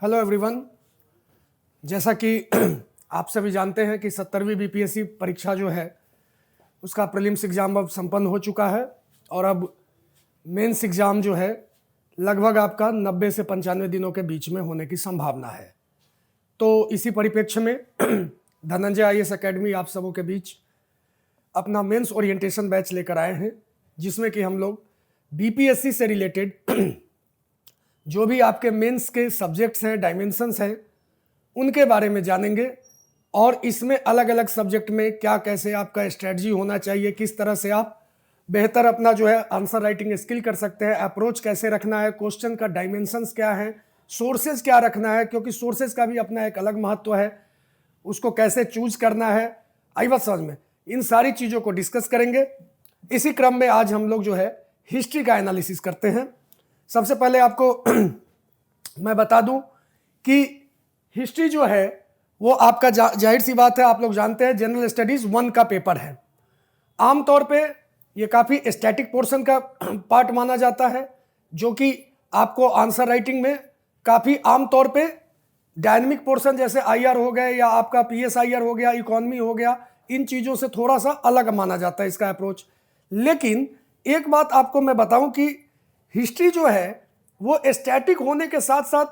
Hello everyone. जैसा कि आप सभी जानते हैं कि 70वीं बीपीएससी परीक्षा जो है उसका प्रीलिम्स एग्ज़ाम अब संपन्न हो चुका है और अब मेंस एग्ज़ाम जो है लगभग आपका 90 से 95 दिनों के बीच में होने की संभावना है। तो इसी परिप्रेक्ष्य में धनंजय आईएएस एकेडमी आप सबों के बीच अपना मेंस ओरिएंटेशन बैच लेकर आए हैं, जिसमें कि हम लोग बीपीएससी से रिलेटेड जो भी आपके मेंस के सब्जेक्ट्स हैं, डायमेंशंस हैं, उनके बारे में जानेंगे और इसमें अलग अलग सब्जेक्ट में क्या कैसे आपका स्ट्रेटजी होना चाहिए, किस तरह से आप बेहतर अपना जो है आंसर राइटिंग स्किल कर सकते हैं, अप्रोच कैसे रखना है, क्वेश्चन का डायमेंशंस क्या है, सोर्सेज क्या रखना है, क्योंकि सोर्सेज का भी अपना एक अलग महत्व है, उसको कैसे चूज करना है। आई बात समझ में? इन सारी चीज़ों को डिस्कस करेंगे। इसी क्रम में आज हम लोग जो है हिस्ट्री का एनालिसिस करते हैं। सबसे पहले आपको मैं बता दूं कि हिस्ट्री जो है वो आपका जाहिर सी बात है, आप लोग जानते हैं जनरल स्टडीज 1 का पेपर है। आमतौर पे ये काफ़ी स्टैटिक पोर्शन का पार्ट माना जाता है, जो कि आपको आंसर राइटिंग में काफ़ी आमतौर पे डायनेमिक पोर्शन जैसे आईआर हो गए या आपका पीएसआईआर हो गया, इकोनॉमी हो गया, इन चीज़ों से थोड़ा सा अलग माना जाता है इसका अप्रोच। लेकिन एक बात आपको मैं बताऊं कि हिस्ट्री जो है वो स्टैटिक होने के साथ साथ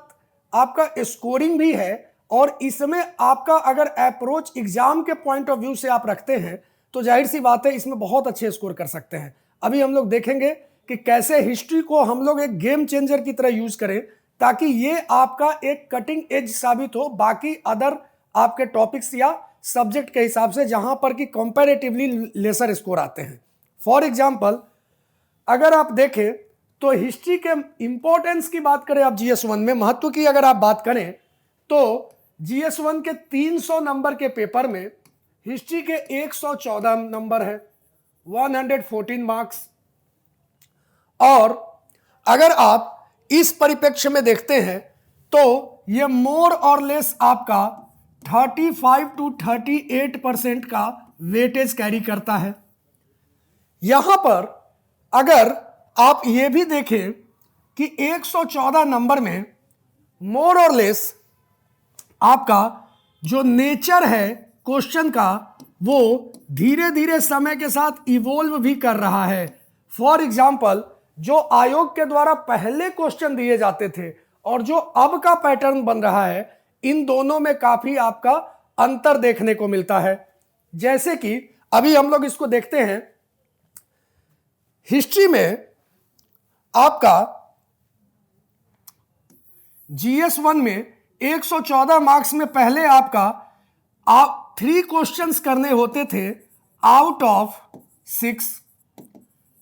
आपका स्कोरिंग भी है, और इसमें आपका अगर अप्रोच एग्जाम के पॉइंट ऑफ व्यू से आप रखते हैं तो जाहिर सी बात है इसमें बहुत अच्छे स्कोर कर सकते हैं। अभी हम लोग देखेंगे कि कैसे हिस्ट्री को हम लोग एक गेम चेंजर की तरह यूज करें ताकि ये आपका एक कटिंग एज साबित हो बाकी अदर आपके टॉपिक्स या सब्जेक्ट के हिसाब से, जहां पर कि कंपैरेटिवली लेसर स्कोर आते हैं। फॉर एग्जाम्पल अगर आप देखें तो हिस्ट्री के इंपॉर्टेंस की बात करें, आप जीएस 1 में महत्व की अगर आप बात करें तो जीएस 1 के 300 नंबर के पेपर में हिस्ट्री के 114 नंबर है, 114 मार्क्स। और अगर आप इस परिप्रेक्ष्य में देखते हैं तो यह मोर और लेस आपका 35 to 38% का वेटेज कैरी करता है। यहां पर अगर आप ये भी देखें कि 114 नंबर में मोर और लेस आपका जो नेचर है क्वेश्चन का वो धीरे धीरे समय के साथ इवोल्व भी कर रहा है। फॉर एग्जाम्पल जो आयोग के द्वारा पहले क्वेश्चन दिए जाते थे और जो अब का पैटर्न बन रहा है, इन दोनों में काफी आपका अंतर देखने को मिलता है। जैसे कि अभी हम लोग इसको देखते हैं, हिस्ट्री में आपका जीएस 1 में 114 मार्क्स में पहले आपका आप 3 क्वेश्चंस करने होते थे आउट ऑफ 6,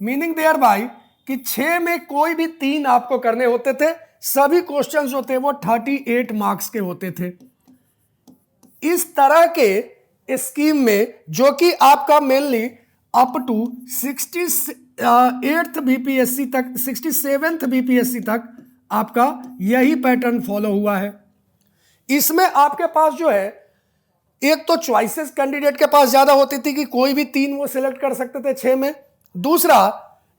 मीनिंग देयर बाय कि 6 में कोई भी 3 आपको करने होते थे। सभी क्वेश्चंस जो थे वो 38 मार्क्स के होते थे। इस तरह के स्कीम में जो कि आपका mainly up to 68th BPSC तक, 67th बीपीएससी तक आपका यही पैटर्न फॉलो हुआ है। इसमें आपके पास जो है एक तो चॉइसेस कैंडिडेट के पास ज्यादा होती थी कि कोई भी 3 वो सिलेक्ट कर सकते थे 6 में। दूसरा,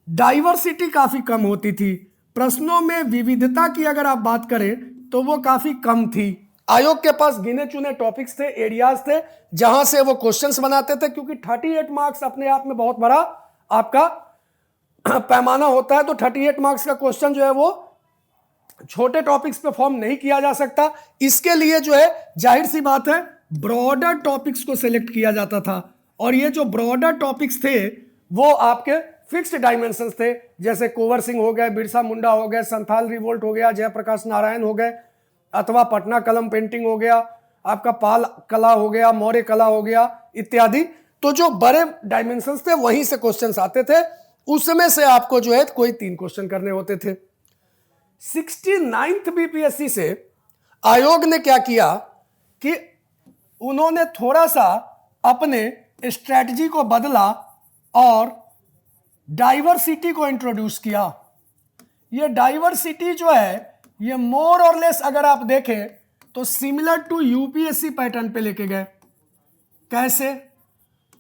डाइवर्सिटी काफी कम होती थी। प्रश्नों में विविधता की अगर आप बात करें तो वो काफी कम थी। आयोग के पास गिने चुने टॉपिक्स थे, एरियाज थे जहां से वो क्वेश्चंस बनाते थे, क्योंकि 38 मार्क्स अपने आप में बहुत बड़ा आपका पैमाना होता है। तो 38 मार्क्स का क्वेश्चन जो है वो छोटे टॉपिक्स पे फॉर्म नहीं किया जा सकता। इसके लिए जो है जाहिर सी बात है ब्रॉडर टॉपिक्स को सिलेक्ट किया जाता था, और ये जो ब्रॉडर टॉपिक्स थे वो आपके फिक्स्ड डायमेंशंस थे, जैसे कुंवर सिंह हो गए, बिरसा मुंडा हो गए, संथाल रिवोल्ट हो गया, जयप्रकाश नारायण हो गए, अथवा पटना कलम पेंटिंग हो गया, आपका पाल कला हो गया, मौर्य कला हो गया इत्यादि। तो जो बड़े डायमेंशंस थे वहीं से क्वेश्चंस आते थे, उसमें से आपको जो है कोई 3 क्वेश्चन करने होते थे। 69th बीपीएससी से आयोग ने क्या किया कि उन्होंने थोड़ा सा अपने स्ट्रेटजी को बदला और डाइवर्सिटी को इंट्रोड्यूस किया। ये डाइवर्सिटी जो है ये मोर और लेस अगर आप देखें तो सिमिलर टू यूपीएससी पैटर्न पे लेके गए। कैसे?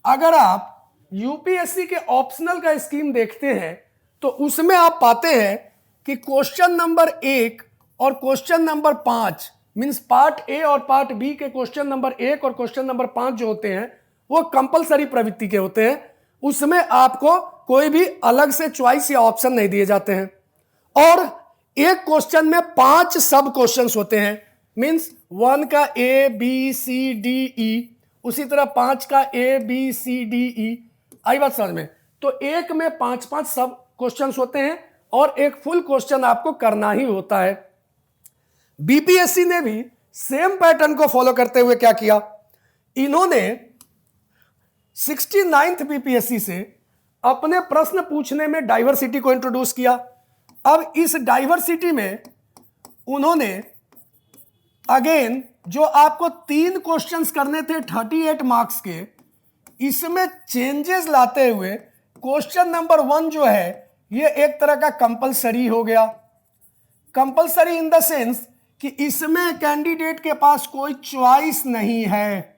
अगर आप यूपीएससी के ऑप्शनल का स्कीम देखते हैं तो उसमें आप पाते हैं कि क्वेश्चन नंबर 1 और question number 5 means part A और पार्ट बी के क्वेश्चन नंबर 1 और क्वेश्चन नंबर 5 जो होते हैं वो कंपलसरी प्रवृत्ति के होते हैं। उसमें आपको कोई भी अलग से चॉइस या ऑप्शन नहीं दिए जाते हैं। और एक क्वेश्चन में 5 सब क्वेश्चंस होते हैं, मीन्स 1 का A B C D E, उसी तरह 5 का A B C D E. आई बात समझ में? तो एक में 5-5 सब क्वेश्चंस होते हैं और एक फुल क्वेश्चन आपको करना ही होता है। बीपीएससी ने भी सेम पैटर्न को फॉलो करते हुए क्या किया, इन्होंने 69th बीपीएससी से अपने प्रश्न पूछने में डाइवर्सिटी को इंट्रोड्यूस किया। अब इस डाइवर्सिटी में उन्होंने अगेन जो आपको 3 क्वेश्चंस करने थे 38 मार्क्स के, इसमें चेंजेस लाते हुए क्वेश्चन नंबर 1 जो है ये एक तरह का कंपलसरी हो गया। कंपलसरी इन द सेंस कि इसमें कैंडिडेट के पास कोई चॉइस नहीं है,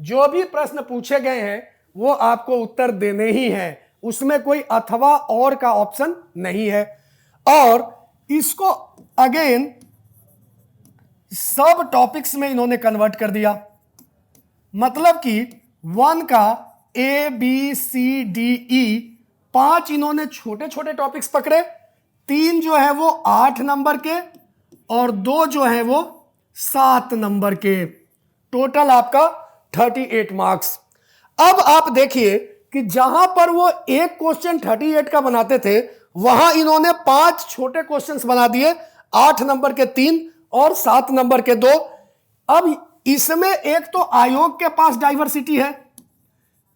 जो भी प्रश्न पूछे गए हैं वो आपको उत्तर देने ही हैं, उसमें कोई अथवा और का ऑप्शन नहीं है। और इसको अगेन सब टॉपिक्स में इन्होंने कन्वर्ट कर दिया, मतलब कि 1 का A B C D E 5 इन्होंने छोटे छोटे टॉपिक्स पकड़े, 3 जो है वो 8 नंबर के और 2 जो है वो 7 नंबर के, टोटल आपका 38 मार्क्स। अब आप देखिए कि जहां पर वो एक क्वेश्चन 38 का बनाते थे वहां इन्होंने 5 छोटे क्वेश्चंस बना दिए, 8 नंबर के 3 और 7 नंबर के 2। अब इसमें एक तो आयोग के पास डाइवर्सिटी है,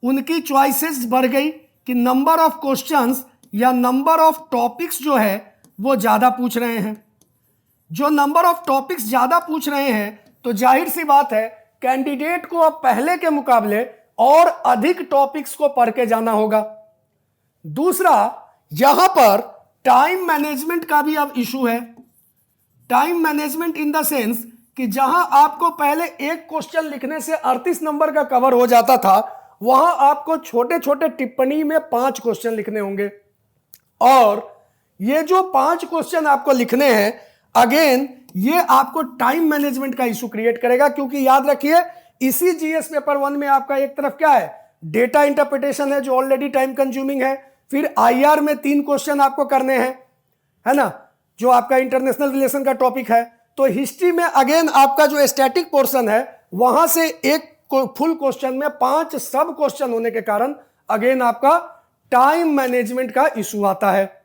उनकी चॉइसेस बढ़ गई कि नंबर ऑफ क्वेश्चंस या नंबर ऑफ टॉपिक्स जो है वो ज्यादा पूछ रहे हैं। जो नंबर ऑफ टॉपिक्स ज्यादा पूछ रहे हैं तो जाहिर सी बात है कैंडिडेट को अब पहले के मुकाबले और अधिक टॉपिक्स को पढ़ के जाना होगा। दूसरा, यहां पर टाइम मैनेजमेंट का भी अब इशू है। Time management in the sense कि जहां आपको पहले एक क्वेश्चन लिखने से 38 नंबर का कवर हो जाता था, वहां आपको छोटे छोटे टिप्पणी में 5 क्वेश्चन लिखने होंगे। और ये जो 5 क्वेश्चन आपको लिखने हैं, अगेन ये आपको टाइम मैनेजमेंट का इशू क्रिएट करेगा, क्योंकि याद रखिए इसी जीएस पेपर 1 में आपका एक तरफ क्या है, डेटा इंटरप्रिटेशन है जो ऑलरेडी टाइम कंज्यूमिंग है, फिर आईआर में 3 क्वेश्चन आपको करने हैं, है ना, जो आपका इंटरनेशनल रिलेशन का टॉपिक है। तो हिस्ट्री में अगेन आपका जो स्टैटिक पोर्शन है वहां से एक फुल क्वेश्चन में 5 सब क्वेश्चन होने के कारण अगेन आपका टाइम मैनेजमेंट का इशू आता है।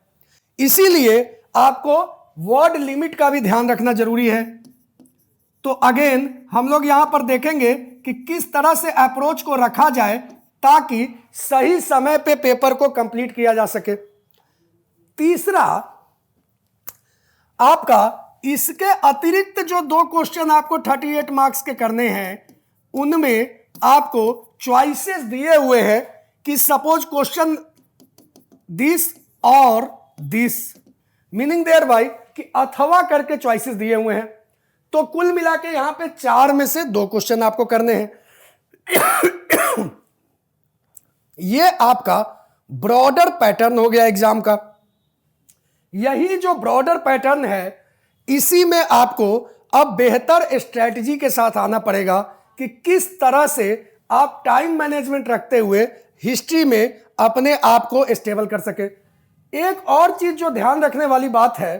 इसीलिए आपको वर्ड लिमिट का भी ध्यान रखना जरूरी है। तो अगेन हम लोग यहां पर देखेंगे कि किस तरह से अप्रोच को रखा जाए ताकि सही समय पे पेपर को कंप्लीट किया जा सके। तीसरा, आपका इसके अतिरिक्त जो 2 क्वेश्चन आपको 38 मार्क्स के करने हैं, उनमें आपको चॉइसेस दिए हुए हैं कि सपोज क्वेश्चन दिस और दिस, मीनिंग देयर बाय कि अथवा करके चॉइसेस दिए हुए हैं। तो कुल मिला के यहां पे 4 में से 2 क्वेश्चन आपको करने हैं। ये आपका ब्रॉडर पैटर्न हो गया एग्जाम का। यही जो ब्रॉडर पैटर्न है, इसी में आपको अब बेहतर स्ट्रेटजी के साथ आना पड़ेगा कि किस तरह से आप टाइम मैनेजमेंट रखते हुए हिस्ट्री में अपने आप को स्टेबल कर सके। एक और चीज जो ध्यान रखने वाली बात है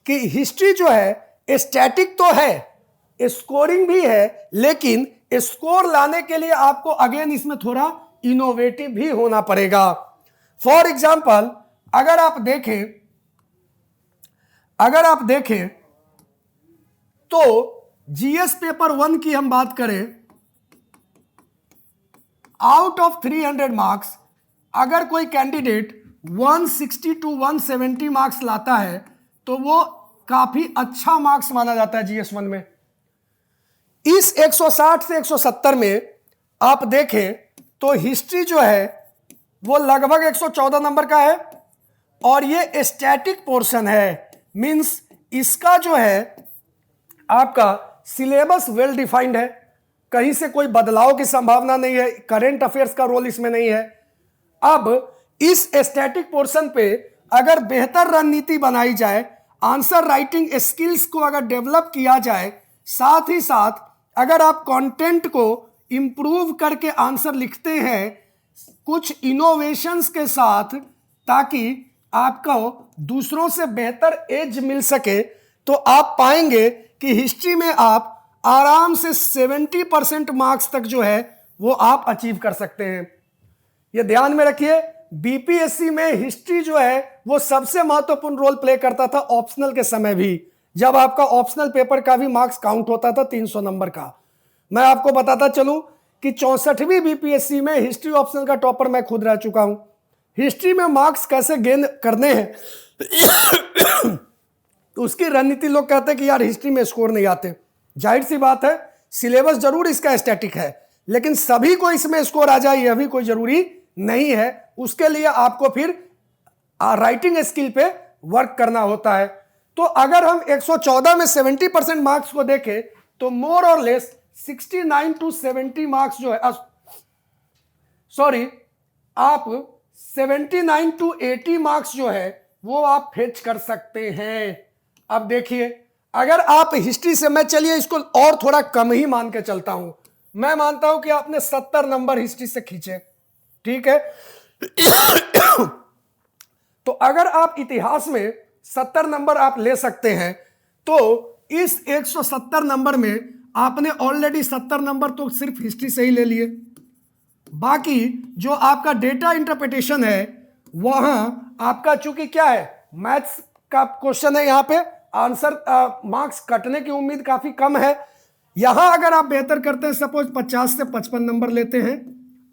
कि हिस्ट्री जो है स्टैटिक तो है, स्कोरिंग भी है, लेकिन स्कोर लाने के लिए आपको अगेन इसमें थोड़ा इनोवेटिव भी होना पड़ेगा। फॉर एग्जाम्पल अगर आप देखें तो जीएस पेपर 1 की हम बात करें, आउट ऑफ 300 मार्क्स अगर कोई कैंडिडेट 160 to 170 मार्क्स लाता है तो वो काफी अच्छा मार्क्स माना जाता है जीएस 1 में। इस 160 से 170 में आप देखें तो हिस्ट्री जो है वो लगभग 114 नंबर का है और ये स्टैटिक पोर्शन है, मींस इसका जो है आपका सिलेबस वेल डिफाइंड है, कहीं से कोई बदलाव की संभावना नहीं है, करंट अफेयर्स का रोल इसमें नहीं है। अब इस स्टैटिक पोर्शन पे अगर बेहतर रणनीति बनाई जाए, आंसर राइटिंग स्किल्स को अगर डेवलप किया जाए, साथ ही साथ अगर आप कंटेंट को इंप्रूव करके आंसर लिखते हैं कुछ इनोवेशंस के साथ, ताकि आपको दूसरों से बेहतर एज मिल सके, तो आप पाएंगे कि हिस्ट्री में आप आराम से 70% मार्क्स तक जो है वो आप अचीव कर सकते हैं। ये ध्यान में रखिए, बीपीएससी में हिस्ट्री जो है वो सबसे महत्वपूर्ण रोल प्ले करता था ऑप्शनल के समय भी, जब आपका ऑप्शनल पेपर का भी मार्क्स काउंट होता था 300 नंबर का। मैं आपको बताता चलूं कि 64वीं बीपीएससी में हिस्ट्री ऑप्शनल का टॉपर मैं खुद रह चुका हूं। हिस्ट्री में मार्क्स कैसे गेन करने हैं तो उसकी रणनीति लोग कहते हैं कि यार हिस्ट्री में स्कोर नहीं आते। जाहिर सी बात है, सिलेबस जरूर इसका स्टैटिक है, लेकिन सभी को इसमें स्कोर आ जाए यह भी कोई जरूरी नहीं है। उसके लिए आपको फिर राइटिंग स्किल पे वर्क करना होता है। तो अगर हम 114 में 70% मार्क्स को देखें तो मोर और लेस 69 to 70 मार्क्स जो है, सॉरी, आप 79 to 80 मार्क्स जो है वो आप फेच कर सकते हैं। अब देखिए, अगर आप हिस्ट्री से, मैं चलिए इसको और थोड़ा कम ही मान के चलता हूं, मैं मानता हूं कि आपने 70 नंबर हिस्ट्री से खींचे, ठीक है तो अगर आप इतिहास में 70 नंबर आप ले सकते हैं, तो इस 170 नंबर में आपने ऑलरेडी 70 नंबर तो सिर्फ हिस्ट्री से ही ले लिए। बाकी जो आपका डेटा इंटरप्रिटेशन है, वहां आपका चूंकि क्या है, मैथ्स का क्वेश्चन है, यहां पे आंसर मार्क्स कटने की उम्मीद काफी कम है। यहां अगर आप बेहतर करते हैं, सपोज 50 से 55 नंबर लेते हैं,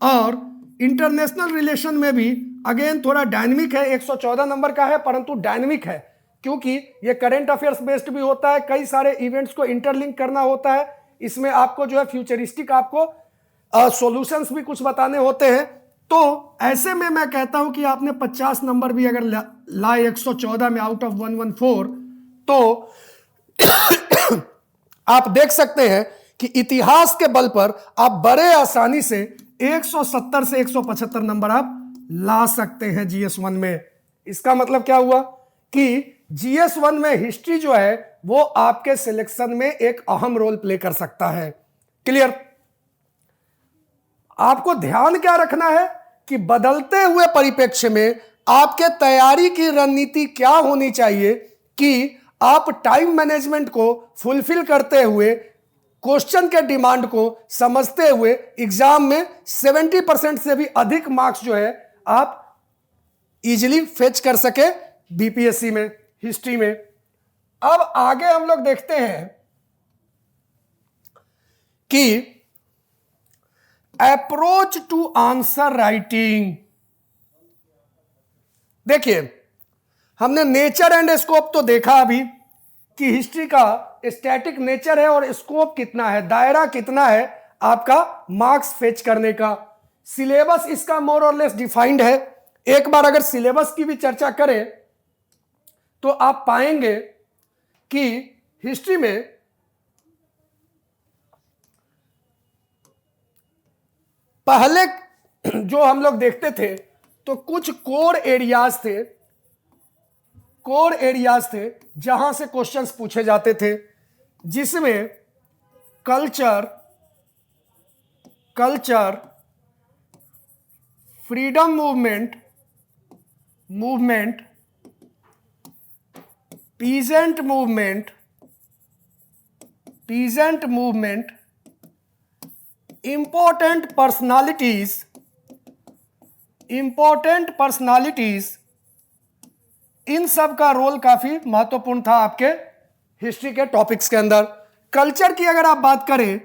और इंटरनेशनल रिलेशन में भी अगेन थोड़ा डायनेमिक है, 114 नंबर का है परंतु डायनेमिक है, क्योंकि ये करंट अफेयर्स बेस्ड भी होता है, कई सारे इवेंट्स को इंटरलिंक करना होता है, इसमें आपको जो है फ्यूचरिस्टिक आपको सॉल्यूशंस भी कुछ बताने होते हैं। तो ऐसे में मैं कहता हूं कि आपने 50 नंबर भी अगर लाए 114 में आउट ऑफ 114, तो आप देख सकते हैं कि इतिहास के बल पर आप बड़े आसानी से 170 से 175 नंबर आप ला सकते हैं जीएस1 में। इसका मतलब क्या हुआ कि जीएस1 में हिस्ट्री जो है वो आपके सिलेक्शन में एक अहम रोल प्ले कर सकता है। क्लियर? आपको ध्यान क्या रखना है कि बदलते हुए परिप्रेक्ष्य में आपके तैयारी की रणनीति क्या होनी चाहिए कि आप टाइम मैनेजमेंट को फुलफिल करते हुए, क्वेश्चन के डिमांड को समझते हुए एग्जाम में 70% से भी अधिक मार्क्स जो है आप इजीली फेच कर सके बीपीएससी में, हिस्ट्री में। अब आगे हम लोग देखते हैं कि अप्रोच टू आंसर राइटिंग। देखिए, हमने नेचर एंड स्कोप तो देखा अभी कि हिस्ट्री का स्टैटिक नेचर है और स्कोप कितना है, दायरा कितना है आपका मार्क्स फेच करने का। सिलेबस इसका मोर और लेस डिफाइंड है। एक बार अगर सिलेबस की भी चर्चा करें तो आप पाएंगे कि हिस्ट्री में पहले जो हम लोग देखते थे तो कुछ कोर एरियाज थे जहां से क्वेश्चंस पूछे जाते थे, जिसमें culture, freedom movement, peasant movement, important personalities, इन सब का रोल काफी महत्वपूर्ण था आपके हिस्ट्री के टॉपिक्स के अंदर। कल्चर की अगर आप बात करें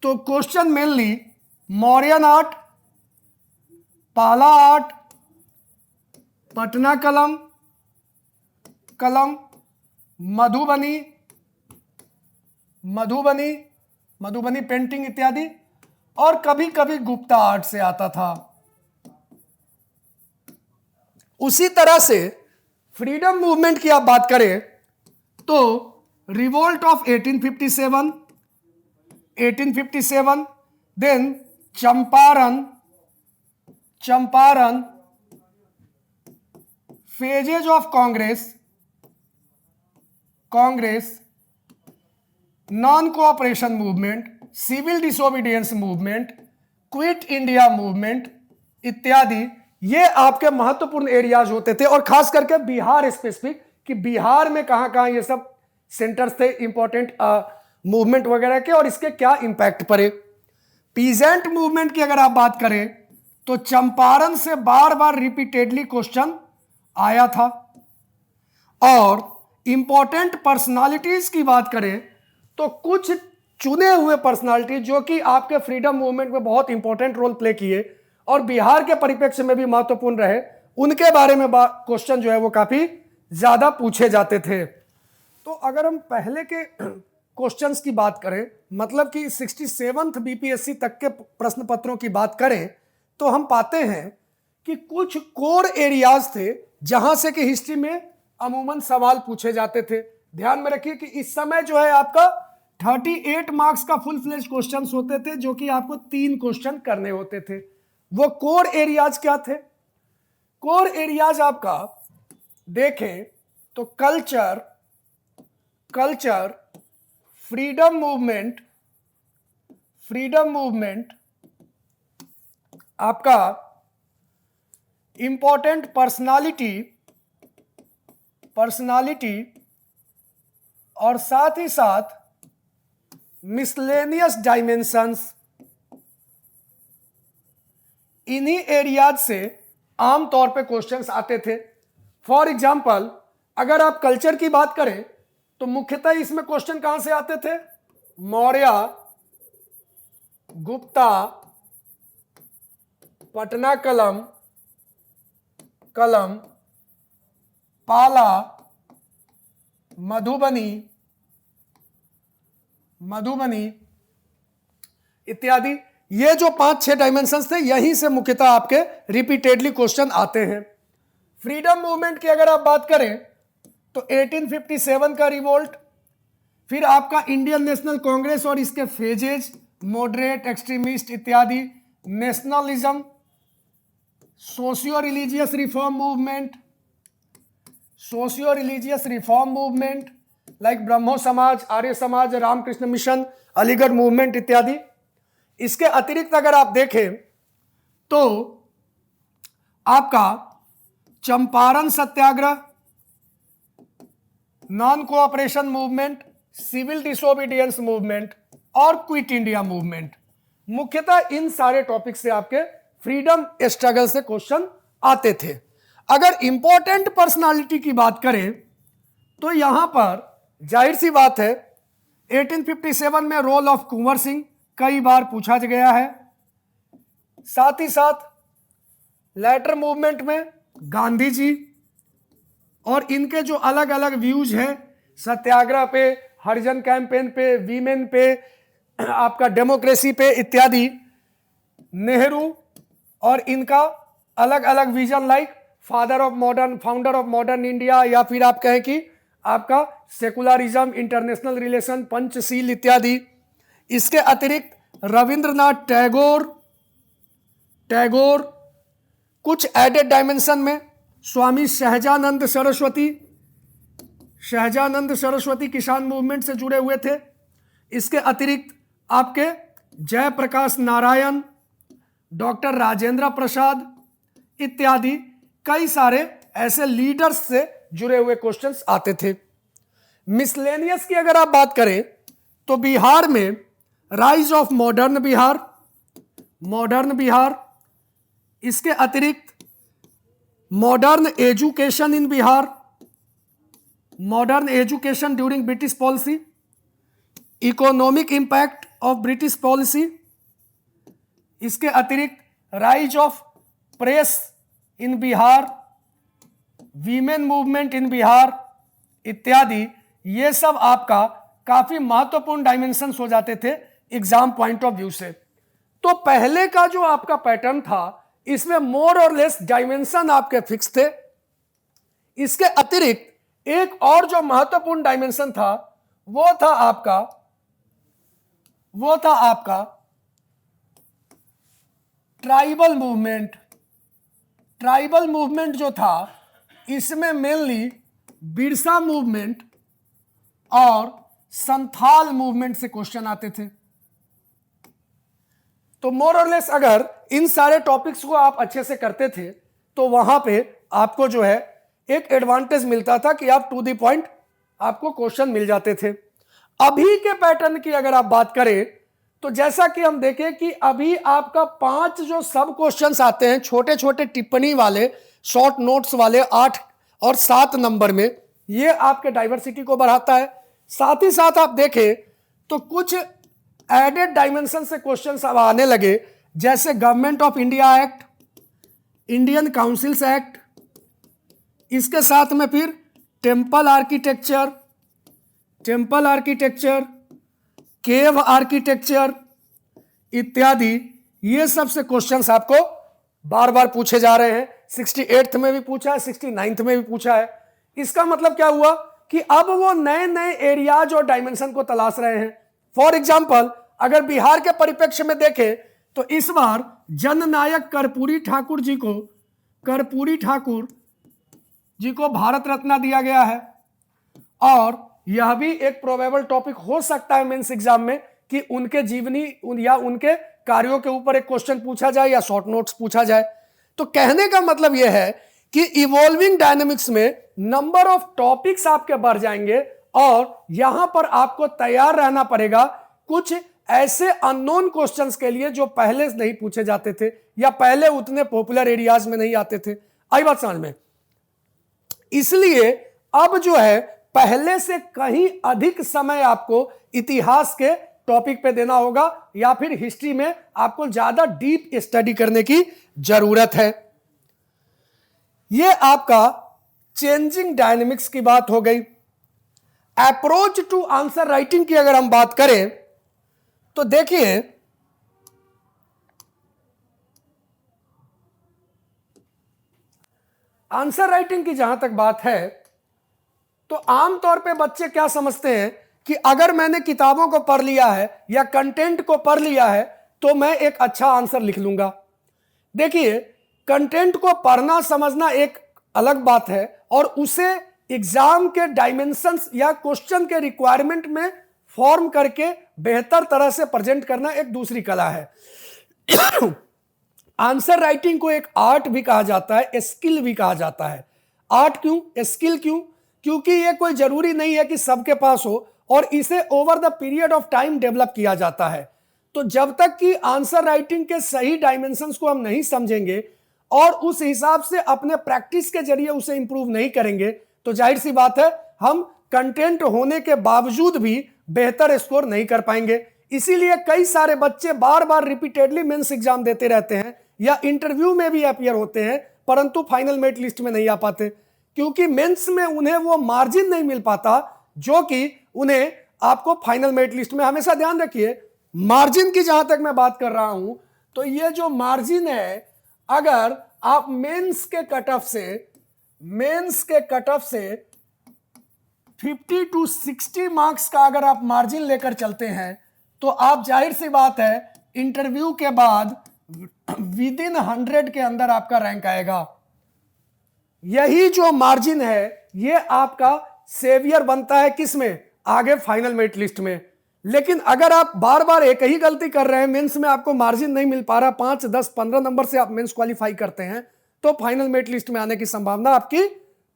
तो क्वेश्चन मेनली मौर्यन आर्ट, पाला आर्ट, पटना कलम, मधुबनी पेंटिंग इत्यादि, और कभी कभी गुप्ता आर्ट से आता था। उसी तरह से फ्रीडम मूवमेंट की आप बात करें तो revolt of 1857, then Champaran, phases of Congress, Congress, non cooperation movement, civil disobedience movement, quit India movement इत्यादि, ये आपके महत्वपूर्ण एरियाज होते थे। और खास करके बिहार स्पेसिफिक, कि बिहार में कहां कहां ये सब सेंटर्स थे इंपॉर्टेंट मूवमेंट वगैरह के, और इसके क्या इंपैक्ट पड़े। पीजेंट मूवमेंट की अगर आप बात करें तो चंपारण से बार बार रिपीटेडली क्वेश्चन आया था। और इंपॉर्टेंट पर्सनालिटीज की बात करें तो कुछ चुने हुए पर्सनालिटी जो कि आपके फ्रीडम मूवमेंट में बहुत इंपॉर्टेंट रोल प्ले किए और बिहार के परिप्रेक्ष्य में भी महत्वपूर्ण रहे, उनके बारे में क्वेश्चन जो है वो काफी ज्यादा पूछे जाते थे। तो अगर हम पहले के क्वेश्चंस की बात करें, मतलब कि 67th बीपीएससी तक के प्रश्न पत्रों की बात करें, तो हम पाते हैं कि कुछ कोर एरियाज थे जहां से कि हिस्ट्री में अमूमन सवाल पूछे जाते थे। ध्यान में रखिए कि इस समय जो है आपका 38 मार्क्स का फुल फ्लेज क्वेश्चन होते थे, जो कि आपको 3 क्वेश्चन करने होते थे। वो कोर एरियाज क्या थे? कोर एरियाज आपका देखें तो कल्चर, फ्रीडम मूवमेंट, आपका इंपॉर्टेंट पर्सनालिटी और साथ ही साथ मिसलेनियस डायमेंशंस, इन्हीं एरियाज से आमतौर पे क्वेश्चंस आते थे। फॉर एग्जाम्पल अगर आप कल्चर की बात करें तो मुख्यतः इसमें क्वेश्चन कहां से आते थे? मौर्य, गुप्ता, पटना कलम, पाला, मधुबनी इत्यादि। ये जो 5-6 डायमेंशंस थे, यहीं से मुख्यतः आपके रिपीटेडली क्वेश्चन आते हैं। फ्रीडम मूवमेंट की अगर आप बात करें तो 1857 का रिवोल्ट, फिर आपका इंडियन नेशनल कांग्रेस और इसके फेजेज, मॉडरेट, एक्सट्रीमिस्ट इत्यादि, nationalism, socio religious reform movement like Brahmo Samaj, Arya समाज, रामकृष्ण मिशन, अलीगढ़ मूवमेंट इत्यादि। इसके अतिरिक्त अगर आप देखें तो आपका Champaran Satyagraha, non cooperation movement, civil disobedience movement और क्विट इंडिया मूवमेंट, मुख्यतः इन सारे टॉपिक से आपके फ्रीडम स्ट्रगल से क्वेश्चन आते थे। अगर इंपॉर्टेंट पर्सनालिटी की बात करें तो यहां पर जाहिर सी बात है 1857 में रोल ऑफ कुंवर सिंह कई बार पूछा गया है। साथ ही साथ लेटर मूवमेंट में गांधी जी और इनके जो अलग अलग व्यूज हैं सत्याग्रह पे, हरिजन कैंपेन पे, वीमेन पे, आपका डेमोक्रेसी पे इत्यादि, नेहरू और इनका अलग अलग vision like founder of modern India, या फिर आप कहें कि आपका सेकुलरिज्म, इंटरनेशनल रिलेशन, पंचशील इत्यादि। इसके अतिरिक्त रविंद्रनाथ टैगोर, कुछ एडेड डायमेंशन में स्वामी सहजानंद सरस्वती किसान मूवमेंट से जुड़े हुए थे। इसके अतिरिक्त आपके जयप्रकाश नारायण, डॉक्टर राजेंद्र प्रसाद इत्यादि कई सारे ऐसे लीडर्स से जुड़े हुए क्वेश्चंस आते थे। मिसलेनियस की अगर आप बात करें तो बिहार में राइज ऑफ मॉडर्न बिहार, इसके अतिरिक्त modern education in Bihar, modern education during British policy, economic impact of British policy, इसके अतिरिक्त rise of press in Bihar, women movement in Bihar इत्यादि। ये सब आपका काफी महत्वपूर्ण डायमेंशंस हो जाते थे एग्जाम पॉइंट ऑफ व्यू से। तो पहले का जो आपका पैटर्न था इसमें मोर और लेस डायमेंशन आपके फिक्स थे। इसके अतिरिक्त एक और जो महत्वपूर्ण डायमेंशन था वो था आपका ट्राइबल मूवमेंट जो था, इसमें मेनली बिरसा मूवमेंट और संथाल मूवमेंट से क्वेश्चन आते थे। तो मोर और लेस अगर इन सारे टॉपिक्स को आप अच्छे से करते थे तो वहां पे आपको जो है एक एडवांटेज मिलता था कि आप टू द पॉइंट आपको क्वेश्चन मिल जाते थे। अभी के पैटर्न की अगर आप बात करें तो जैसा कि हम देखें कि अभी आपका 5 जो सब क्वेश्चंस आते हैं छोटे छोटे टिप्पणी वाले, शॉर्ट नोट्स वाले 8 और 7 नंबर में, ये आपके डाइवर्सिटी को बढ़ाता है। साथ ही साथ आप देखें तो कुछ एडेड डायमेंशन से क्वेश्चंस अब आने लगे, जैसे government of India act, Indian councils act, इसके साथ में फिर टेम्पल आर्किटेक्चर, केव आर्किटेक्चर इत्यादि, ये सब से क्वेश्चंस आपको बार बार पूछे जा रहे हैं। 68th में भी पूछा है, 69th में भी पूछा है। इसका मतलब क्या हुआ कि अब वो नए नए एरियाज और डायमेंशन को तलाश रहे हैं। फॉर एग्जाम्पल अगर बिहार के परिप्रेक्ष्य में देखें तो इस बार जननायक कर्पूरी ठाकुर जी को भारत रत्न दिया गया है, और यह भी एक प्रोबेबल टॉपिक हो सकता है मेंस एग्जाम में कि उनके जीवनी या उनके कार्यों के ऊपर एक क्वेश्चन पूछा जाए या शॉर्ट नोट्स पूछा जाए। तो कहने का मतलब यह है कि इवॉल्विंग डायनेमिक्स में नंबर ऑफ टॉपिक्स आपके बढ़ जाएंगे और यहां पर आपको तैयार रहना पड़ेगा कुछ ऐसे अननोन क्वेश्चंस के लिए जो पहले नहीं पूछे जाते थे या पहले उतने पॉपुलर एरियाज में नहीं आते थे। आई बात समझ में? इसलिए अब जो है पहले से कहीं अधिक समय आपको इतिहास के टॉपिक पे देना होगा या फिर हिस्ट्री में आपको ज्यादा डीप स्टडी करने की जरूरत है। यह आपका चेंजिंग डायनेमिक्स की बात हो गई। अप्रोच टू आंसर राइटिंग की अगर हम बात करें तो देखिए आंसर राइटिंग की जहां तक बात है तो आमतौर पे बच्चे क्या समझते हैं कि अगर मैंने किताबों को पढ़ लिया है या कंटेंट को पढ़ लिया है तो मैं एक अच्छा आंसर लिख लूंगा। देखिए, कंटेंट को पढ़ना समझना एक अलग बात है और उसे एग्जाम के डायमेंशंस या क्वेश्चन के रिक्वायरमेंट में फॉर्म करके बेहतर तरह से प्रेजेंट करना एक दूसरी कला है। आंसर राइटिंग को एक आर्ट भी कहा जाता है, स्किल भी कहा जाता है। आर्ट क्यों, स्किल क्यों? क्योंकि ये कोई जरूरी नहीं है कि सबके पास हो और इसे over the period of time develop किया जाता है। तो जब तक कि आंसर राइटिंग के सही डायमेंशंस को हम नहीं समझेंगे और उस हिसाब से अपने प्रैक्टिस के जरिए उसे इंप्रूव नहीं करेंगे तो जाहिर सी बात है हम कंटेंट होने के बावजूद भी बेहतर स्कोर नहीं कर पाएंगे। इसीलिए कई सारे बच्चे बार बार रिपीटेडली मेंस एग्जाम देते रहते हैं या इंटरव्यू में भी अपीयर होते हैं परंतु फाइनल मेरिट लिस्ट में नहीं आ पाते, क्योंकि मेंस में उन्हें वो मार्जिन नहीं मिल पाता जो कि उन्हें आपको फाइनल मेरिट लिस्ट में। हमेशा ध्यान रखिए, मार्जिन की जहां तक मैं बात कर रहा हूं तो ये जो मार्जिन है, अगर आप मेंस के कट ऑफ से 50 to 60 मार्क्स का अगर आप मार्जिन लेकर चलते हैं तो आप जाहिर सी बात है इंटरव्यू के बाद विद इन 100 के अंदर आपका रैंक आएगा। यही जो मार्जिन है ये आपका सेवियर बनता है किसमें? आगे फाइनल मेरिट लिस्ट में। लेकिन अगर आप बार बार एक ही गलती कर रहे हैं, मेंस में आपको मार्जिन नहीं मिल पा रहा, 5, 10, 15 नंबर से आप मेंस क्वालिफाई करते हैं तो फाइनल मेरिट लिस्ट में आने की संभावना आपकी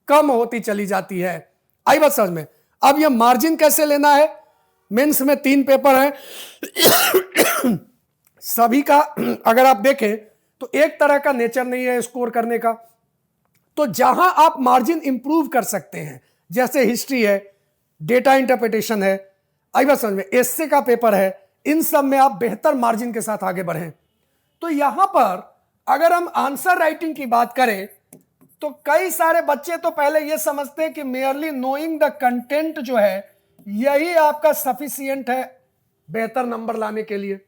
कम होती चली जाती है। आई बात समझ में? अब ये मार्जिन कैसे लेना है? मेंस में 3 पेपर है सभी का अगर आप देखें तो एक तरह का नेचर नहीं है स्कोर करने का। तो जहां आप मार्जिन इंप्रूव कर सकते हैं, जैसे हिस्ट्री है, डेटा इंटरप्रिटेशन है, आई बात समझ में, एस्से का पेपर है, इन सब में आप बेहतर मार्जिन के साथ आगे बढ़ें। तो यहां पर अगर हम आंसर राइटिंग की बात करें तो कई सारे बच्चे तो पहले यह समझते हैं कि मेयरली नोइंग द कंटेंट जो है यही आपका सफिशिएंट है बेहतर नंबर लाने के लिए।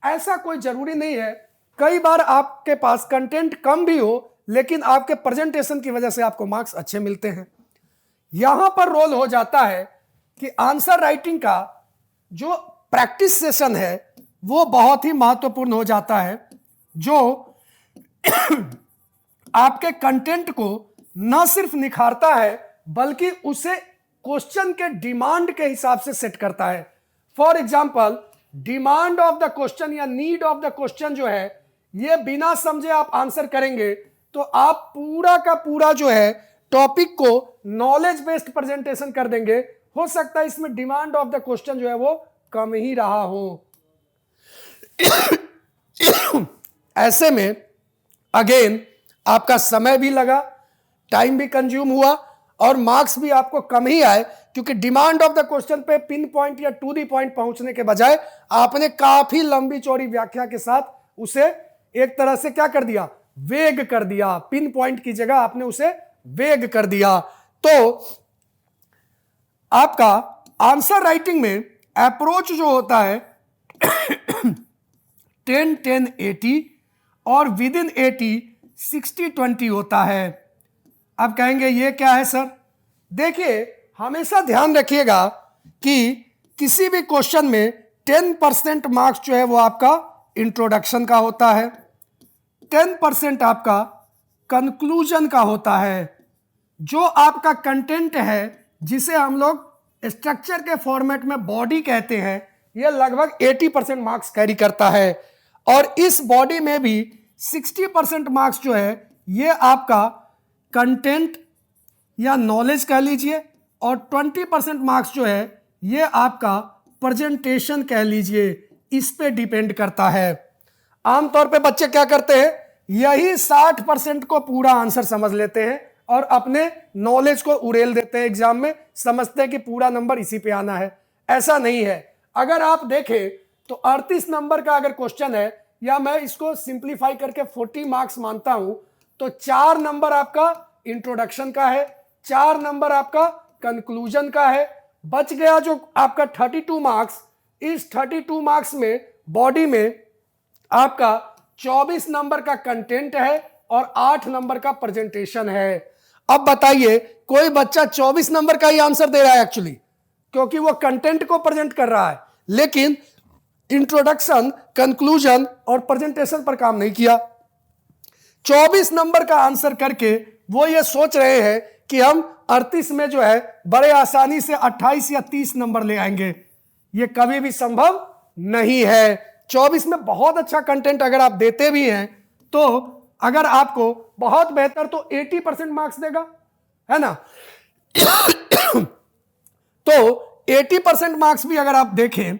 ऐसा कोई जरूरी नहीं है। कई बार आपके पास कंटेंट कम भी हो लेकिन आपके प्रेजेंटेशन की वजह से आपको मार्क्स अच्छे मिलते हैं। यहां पर रोल हो जाता है कि आंसर राइटिंग का जो प्रैक्टिस सेशन है वो बहुत ही महत्वपूर्ण हो जाता है, जो आपके कंटेंट को न सिर्फ निखारता है बल्कि उसे क्वेश्चन के डिमांड के हिसाब से सेट करता है। For example, demand of the question या नीड ऑफ द क्वेश्चन जो है, ये बिना समझे आप आंसर करेंगे तो आप पूरा का पूरा जो है टॉपिक को नॉलेज बेस्ड प्रेजेंटेशन कर देंगे। हो सकता है इसमें डिमांड ऑफ द क्वेश्चन जो है वो कम ही रहा हो। ऐसे में अगेन आपका समय भी लगा, टाइम भी कंज्यूम हुआ और मार्क्स भी आपको कम ही आए, क्योंकि डिमांड ऑफ द क्वेश्चन पे पिन पॉइंट या टू दी पॉइंट पहुंचने के बजाय आपने काफी लंबी चौड़ी व्याख्या के साथ उसे एक तरह से क्या कर दिया, वेग कर दिया। पिन पॉइंट की जगह आपने उसे वेग कर दिया। तो आपका आंसर राइटिंग में अप्रोच जो होता है 10-10-80 और विद इन 80 60-20 होता है। अब कहेंगे ये क्या है सर? देखिए, हमेशा ध्यान रखिएगा कि किसी भी क्वेश्चन में 10% मार्क्स जो है वो आपका इंट्रोडक्शन का होता है, 10% आपका कंक्लूजन का होता है। जो आपका कंटेंट है जिसे हम लोग स्ट्रक्चर के फॉर्मेट में बॉडी कहते हैं, यह लगभग 80% मार्क्स कैरी करता है। और इस बॉडी में भी 60% मार्क्स जो है ये आपका कंटेंट या नॉलेज कह लीजिए, और 20% मार्क्स जो है ये आपका प्रेजेंटेशन कह लीजिए। इस पे डिपेंड करता है। आमतौर पे बच्चे क्या करते हैं, यही 60% को पूरा आंसर समझ लेते हैं और अपने नॉलेज को उड़ेल देते हैं एग्जाम में, समझते हैं कि पूरा नंबर इसी पे आना है। ऐसा नहीं है। अगर आप देखें तो 38 नंबर का अगर क्वेश्चन है, या मैं इसको सिंप्लीफाई करके 40 मार्क्स मानता हूं, तो 4 नंबर आपका इंट्रोडक्शन का है, 4 नंबर आपका कंक्लूजन का है। बच गया जो आपका 32 मार्क्स। इस 32 मार्क्स में बॉडी में आपका 24 नंबर का कंटेंट है और 8 नंबर का प्रेजेंटेशन है। अब बताइए, कोई बच्चा 24 नंबर का ही आंसर दे रहा है एक्चुअली, क्योंकि वो कंटेंट को प्रेजेंट कर रहा है, लेकिन इंट्रोडक्शन, कंक्लूजन और प्रेजेंटेशन पर काम नहीं किया। 24 नंबर का आंसर करके वो ये सोच रहे हैं कि हम 38 में जो है बड़े आसानी से 28 या 30 नंबर ले आएंगे। ये कभी भी संभव नहीं है। 24 में बहुत अच्छा कंटेंट अगर आप देते भी हैं तो अगर आपको बहुत बेहतर तो 80% मार्क्स देगा, है ना। तो 80% मार्क्स भी अगर आप देखें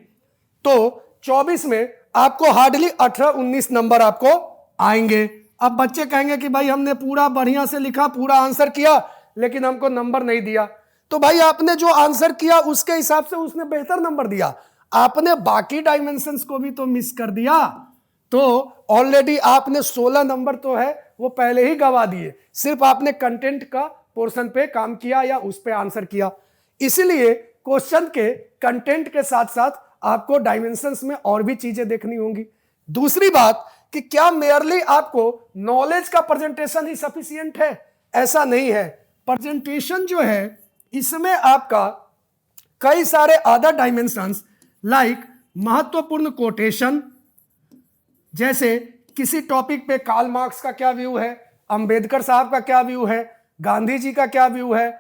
तो 24 में आपको हार्डली 18-19 नंबर आपको आएंगे। अब बच्चे कहेंगे कि भाई हमने पूरा बढ़िया से लिखा, पूरा आंसर किया, लेकिन हमको नंबर नहीं दिया। तो भाई आपने जो आंसर किया उसके हिसाब से उसने बेहतर नंबर दिया, आपने बाकी डायमेंशंस को भी तो मिस कर दिया। तो ऑलरेडी आपने 16 नंबर तो है वो पहले ही गवा दिए। सिर्फ आपने कंटेंट का पोर्शन पे काम किया या उस पे आंसर किया। इसीलिए क्वेश्चन के कंटेंट के साथ साथ आपको डायमेंशंस में और भी चीजें देखनी होंगी। दूसरी बात कि क्या मेयरली आपको नॉलेज का प्रेजेंटेशन ही सफिशिएंट है? ऐसा नहीं है। प्रेजेंटेशन जो है इसमें आपका कई सारे अदर डायमेंशंस लाइक महत्वपूर्ण कोटेशन, जैसे किसी टॉपिक पे कार्ल मार्क्स का क्या व्यू है, अंबेडकर साहब का क्या व्यू है, गांधी जी का क्या व्यू है,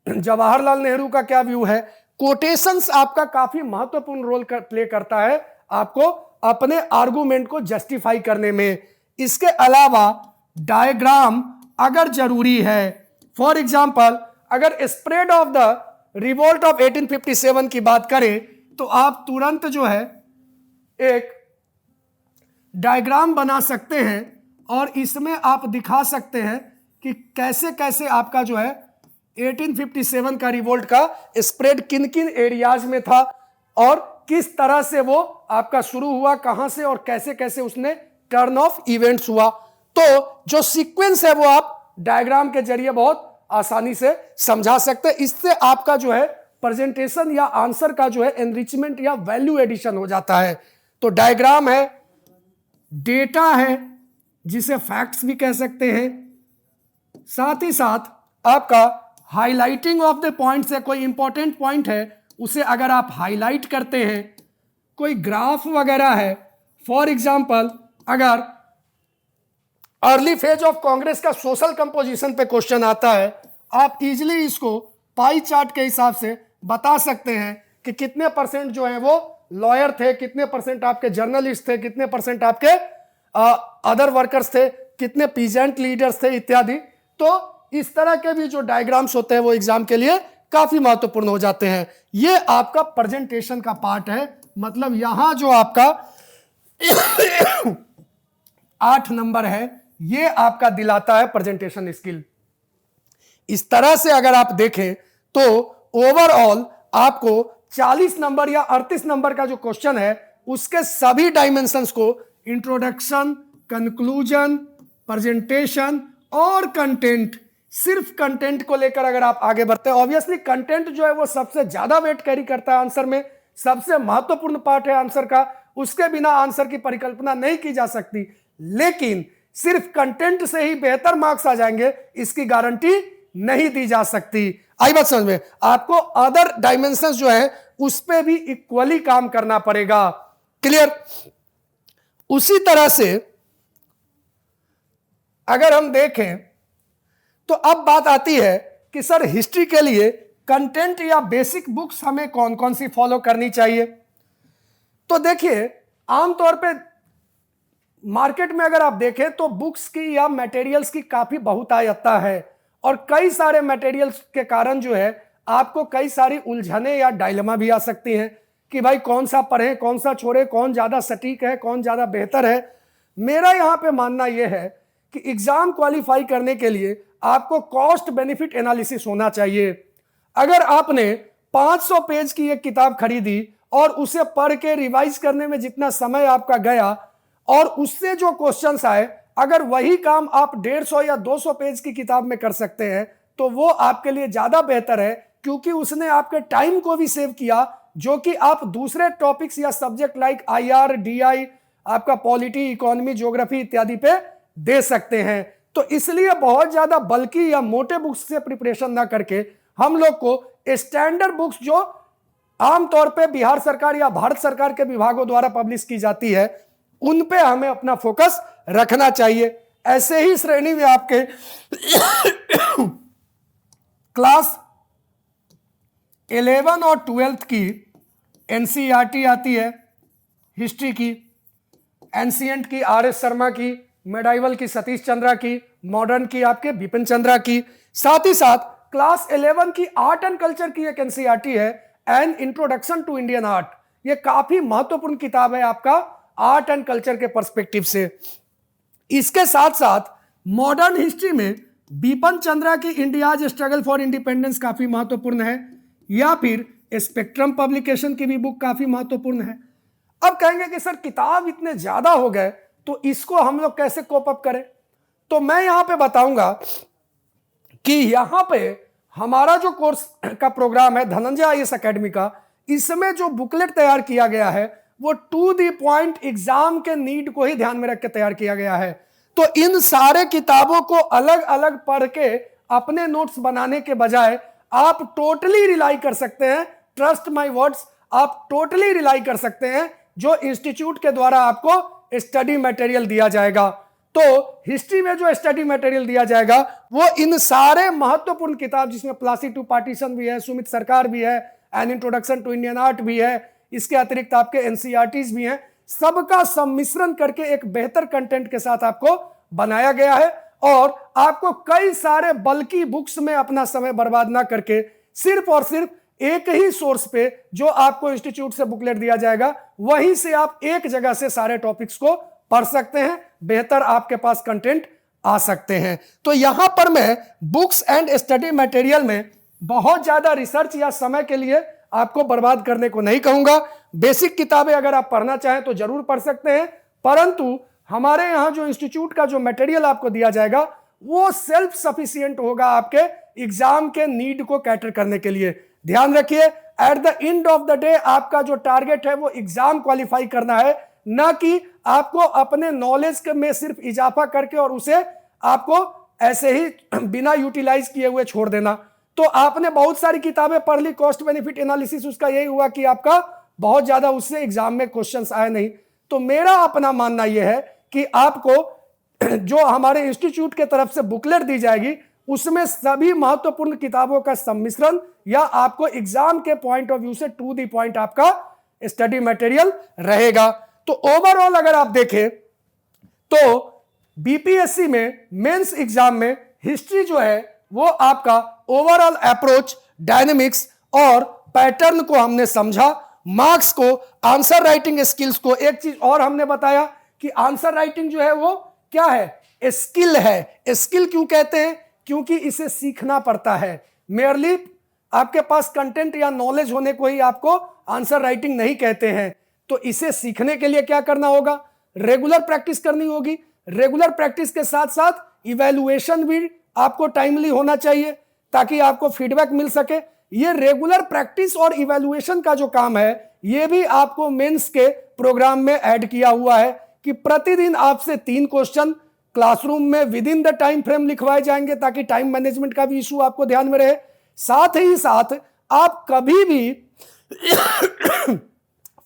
जवाहरलाल नेहरू का क्या व्यू है। कोटेशंस आपका काफी महत्वपूर्ण रोल प्ले करता है आपको अपने आर्गुमेंट को जस्टिफाई करने में। इसके अलावा डायग्राम अगर जरूरी है, फॉर एग्जांपल अगर spread of the revolt of 1857 की बात करें तो आप तुरंत जो है एक डायग्राम बना सकते हैं और इसमें आप दिखा सकते हैं कि कैसे कैसे आपका जो है 1857 का रिवोल्ट का स्प्रेड किन किन एरियाज में था और किस तरह से वो आपका शुरू हुआ, कहां से और कैसे कैसे उसने टर्न ऑफ इवेंट्स हुआ। तो जो सीक्वेंस है वो आप डायग्राम के जरिए बहुत आसानी से समझा सकते हैं। इससे आपका जो है प्रेजेंटेशन या आंसर का जो है एनरिचमेंट या वैल्यू एडिशन हो जाता है। तो डायग्राम है, डेटा है जिसे फैक्ट्स भी कह सकते हैं, साथ ही साथ आपका हाईलाइटिंग ऑफ द पॉइंट्स है। कोई इंपॉर्टेंट पॉइंट है उसे अगर आप हाईलाइट करते हैं, कोई ग्राफ वगैरह है, फॉर एग्जांपल अगर अर्ली फेज ऑफ कांग्रेस का सोशल कंपोजिशन पे क्वेश्चन आता है, आप इजीली इसको पाई चार्ट के हिसाब से बता सकते हैं कि कितने परसेंट जो है वो लॉयर थे, कितने परसेंट आपके जर्नलिस्ट थे, कितने परसेंट आपके अदर वर्कर्स थे, कितने पीजेंट लीडर्स थे इत्यादि। तो इस तरह के भी जो डायग्राम्स होते हैं वो एग्जाम के लिए काफी महत्वपूर्ण हो जाते हैं। ये आपका प्रेजेंटेशन का पार्ट है, मतलब यहां जो आपका 8 नंबर है ये आपका दिलाता है प्रेजेंटेशन स्किल। इस तरह से अगर आप देखें तो ओवरऑल आपको 40 नंबर या 38 नंबर का जो क्वेश्चन है उसके सभी डायमेंशंस को इंट्रोडक्शन, कंक्लूजन, प्रेजेंटेशन और कंटेंट, सिर्फ कंटेंट को लेकर अगर आप आगे बढ़ते हैं, ऑब्वियसली कंटेंट जो है वो सबसे ज्यादा वेट कैरी करता है आंसर में, सबसे महत्वपूर्ण पार्ट है आंसर का, उसके बिना आंसर की परिकल्पना नहीं की जा सकती। लेकिन सिर्फ कंटेंट से ही बेहतर मार्क्स आ जाएंगे इसकी गारंटी नहीं दी जा सकती। आई बात समझ में? आपको अदर डायमेंशंस जो है उस पे भी इक्वली काम करना पड़ेगा। क्लियर? उसी तरह से अगर हम देखें तो अब बात आती है कि सर हिस्ट्री के लिए कंटेंट या बेसिक बुक्स हमें कौन कौन सी फॉलो करनी चाहिए। तो देखिए आमतौर पे मार्केट में अगर आप देखें तो बुक्स की या मटेरियल्स की काफी बहुतायतता है और कई सारे मटेरियल्स के कारण जो है आपको कई सारी उलझने या डायलेमा भी आ सकती हैं कि भाई कौन सा पढ़ें, कौन सा छोड़ें, कौन ज्यादा सटीक है, कौन ज्यादा बेहतर है। मेरा यहां पे मानना यह है कि एग्जाम क्वालिफाई करने के लिए आपको कॉस्ट बेनिफिट एनालिसिस होना चाहिए। अगर आपने 500 पेज की एक किताब खरीदी और उसे पढ़ के रिवाइज करने में जितना समय आपका गया और उससे जो क्वेश्चंस आए, अगर वही काम आप 150 या 200 पेज की किताब में कर सकते हैं तो वो आपके लिए ज्यादा बेहतर है, क्योंकि उसने आपके टाइम को भी सेव किया जो कि आप दूसरे टॉपिक्स या सब्जेक्ट लाइक IR, DI, आपका पॉलिटी, इकोनॉमी, ज्योग्राफी इत्यादि पे दे सकते हैं। तो इसलिए बहुत ज्यादा बल्कि या मोटे बुक्स से प्रिपरेशन ना करके हम लोग को स्टैंडर्ड बुक्स जो आमतौर पे बिहार सरकार या भारत सरकार के विभागों द्वारा पब्लिश की जाती है उन पे हमें अपना फोकस रखना चाहिए। ऐसे ही श्रेणी में आपके क्लास 11 और 12th की NCERT आती है, हिस्ट्री की, एंशिएंट की RS शर्मा की, मेडाइवल की सतीश चंद्रा की, मॉडर्न की आपके बिपिन चंद्रा की, साथ ही साथ क्लास 11 की आर्ट एंड कल्चर की एक NCERT है, an introduction to Indian art. ये काफी महत्वपूर्ण किताब है आपका आर्ट एंड कल्चर के पर्सपेक्टिव से। इसके साथ साथ मॉडर्न हिस्ट्री में बिपिन चंद्रा की इंडियाज स्ट्रगल फॉर इंडिपेंडेंस काफी महत्वपूर्ण है, या फिर स्पेक्ट्रम पब्लिकेशन की भी बुक काफी महत्वपूर्ण है। अब कहेंगे कि सर किताब इतने ज्यादा हो गए तो इसको हम लोग कैसे कोप अप करें, तो मैं यहां पे बताऊंगा कि यहां पे हमारा जो कोर्स का प्रोग्राम है धनंजय IAS एकेडमी का, इसमें जो बुकलेट तैयार किया गया है वो टू द पॉइंट एग्जाम के नीड को ही ध्यान में रख के तैयार किया गया है। तो इन सारे किताबों को अलग अलग पढ़ के अपने नोट्स बनाने के बजाय आप टोटली रिलाई कर सकते हैं, ट्रस्ट माय वर्ड्स, आप टोटली रिलाई कर सकते हैं जो इंस्टीट्यूट के द्वारा आपको स्टडी मटेरियल दिया जाएगा। तो हिस्ट्री में जो स्टडी मटेरियल दिया जाएगा वो इन सारे महत्वपूर्ण किताब, जिसमें प्लासी टू पार्टीशन भी है, सुमित सरकार भी है, an introduction to Indian art भी है, इसके अतिरिक्त आपके NCERTs भी हैं, सबका सम्मिश्रण करके एक बेहतर कंटेंट के साथ आपको बनाया गया है। और आपको कई सारे बल्कि बुक्स में अपना समय बर्बाद ना करके सिर्फ और सिर्फ एक ही सोर्स पे जो आपको इंस्टीट्यूट से बुकलेट दिया जाएगा वहीं से आप एक जगह से सारे टॉपिक्स को पढ़ सकते हैं, बेहतर आपके पास कंटेंट आ सकते हैं। तो यहां पर मैं बुक्स एंड स्टडी मटेरियल में बहुत ज्यादा रिसर्च या समय के लिए आपको बर्बाद करने को नहीं कहूंगा। बेसिक किताबें अगर आप पढ़ना चाहें तो जरूर पढ़ सकते हैं, परंतु हमारे यहां जो इंस्टीट्यूट का जो मटेरियल आपको दिया जाएगा वो सेल्फ सफिशिएंट होगा आपके एग्जाम के नीड को कैटर करने के लिए। ध्यान रखिए, at the end of the day आपका जो टारगेट है वो एग्जाम क्वालिफाई करना है, ना कि आपको अपने नॉलेज में सिर्फ इजाफा करके और उसे आपको ऐसे ही बिना यूटिलाइज किए हुए छोड़ देना। तो आपने बहुत सारी किताबें पढ़ ली, कॉस्ट बेनिफिट एनालिसिस उसका यही हुआ कि आपका बहुत ज्यादा उससे एग्जाम में क्वेश्चंस आए नहीं। तो मेरा अपना मानना यह है कि आपको जो हमारे इंस्टीट्यूट के तरफ से बुकलेट दी जाएगी उसमें सभी महत्वपूर्ण किताबों का सम्मिश्रण या आपको एग्जाम के पॉइंट ऑफ व्यू से टू द पॉइंट आपका स्टडी मटेरियल रहेगा। तो ओवरऑल अगर आप देखें तो बीपीएससी में मेंस एग्जाम में हिस्ट्री जो है वो आपका ओवरऑल अप्रोच, डायनेमिक्स और पैटर्न को हमने समझा। मार्क्स को, आंसर राइटिंग स्किल्स को, एक चीज और हमने बताया कि आंसर राइटिंग जो है वो क्या है, स्किल है। स्किल क्यों कहते हैं? क्योंकि इसे सीखना पड़ता है। मेयरली आपके पास कंटेंट या नॉलेज होने को ही आपको आंसर राइटिंग नहीं कहते हैं। तो इसे सीखने के लिए क्या करना होगा? रेगुलर प्रैक्टिस करनी होगी। रेगुलर प्रैक्टिस के साथ साथ इवैल्यूएशन भी आपको टाइमली होना चाहिए ताकि आपको फीडबैक मिल सके। ये रेगुलर प्रैक्टिस और इवैल्यूएशन का जो काम है ये भी आपको मेंस के प्रोग्राम में ऐड किया हुआ है कि प्रतिदिन आपसे 3 क्वेश्चन क्लासरूम में with in the time frame लिखवाए जाएंगे ताकि टाइम मैनेजमेंट का भी इशू आपको ध्यान में रहे। साथ ही साथ आप कभी भी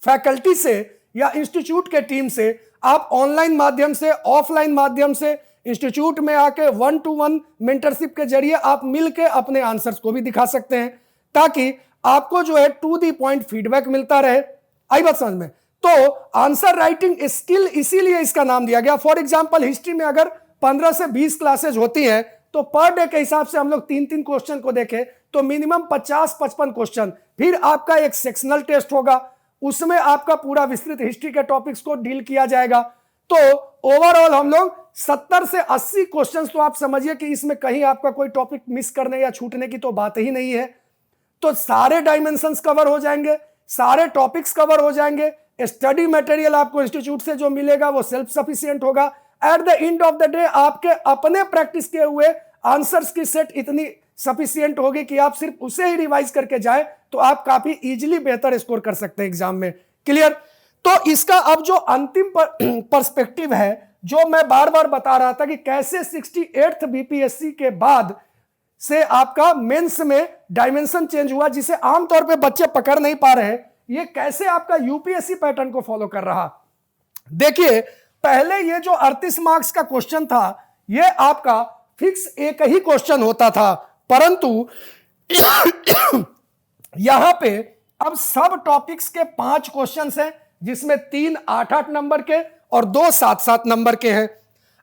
फैकल्टी से या इंस्टीट्यूट के टीम से आप ऑनलाइन माध्यम से, ऑफलाइन माध्यम से इंस्टीट्यूट में आके 1-to-1 मेंटरशिप के जरिए आप मिलके अपने आंसर्स को भी दिखा सकते हैं ताकि आपको जो है टू दी पॉइंट फीडबैक मिलता रहे। आई बात समझ में? तो आंसर राइटिंग स्किल इसीलिए इसका नाम दिया गया। फॉर एग्जांपल हिस्ट्री में अगर 15 से 20 क्लासेज होती हैं तो पर डे के हिसाब से हम लोग 3-3 क्वेश्चन को देखें तो मिनिमम 50-55 क्वेश्चन। फिर आपका एक सेक्शनल टेस्ट होगा, उसमें आपका पूरा विस्तृत हिस्ट्री के टॉपिक्स को डील किया जाएगा। तो ओवरऑल हम लोग 70 से 80 क्वेश्चंस, तो आप समझिए कि इसमें कहीं आपका कोई टॉपिक मिस करने या छूटने की तो बात ही नहीं है। तो सारे डायमेंशंस कवर हो जाएंगे, सारे टॉपिक्स कवर हो जाएंगे। स्टडी मटेरियल आपको इंस्टीट्यूट से जो मिलेगा वो सेल्फ सफिशिएंट होगा। At the end of the day आपके अपने प्रैक्टिस किए हुए आंसर्स की सेट इतनी सफिशिएंट होगी कि आप सिर्फ उसे ही रिवाइज करके जाए तो आप काफी इजीली बेहतर स्कोर कर सकते हैं एग्जाम में। क्लियर? तो इसका अब जो अंतिम पर्सपेक्टिव है जो मैं बार बार बता रहा था कि कैसे 68th बीपीएससी के बाद से आपका मेंस में डायमेंशन चेंज हुआ जिसे आमतौर पे बच्चे पकड़ नहीं पा रहे, ये कैसे आपका यूपीएससी पैटर्न को फॉलो कर रहा। देखिए पहले ये जो 38 मार्क्स का क्वेश्चन था ये आपका फिक्स एक ही क्वेश्चन होता था, परंतु यहां पे अब सब टॉपिक्स के 5 क्वेश्चंस हैं जिसमें 3 8-8 नंबर के और 2 7-7 नंबर के हैं।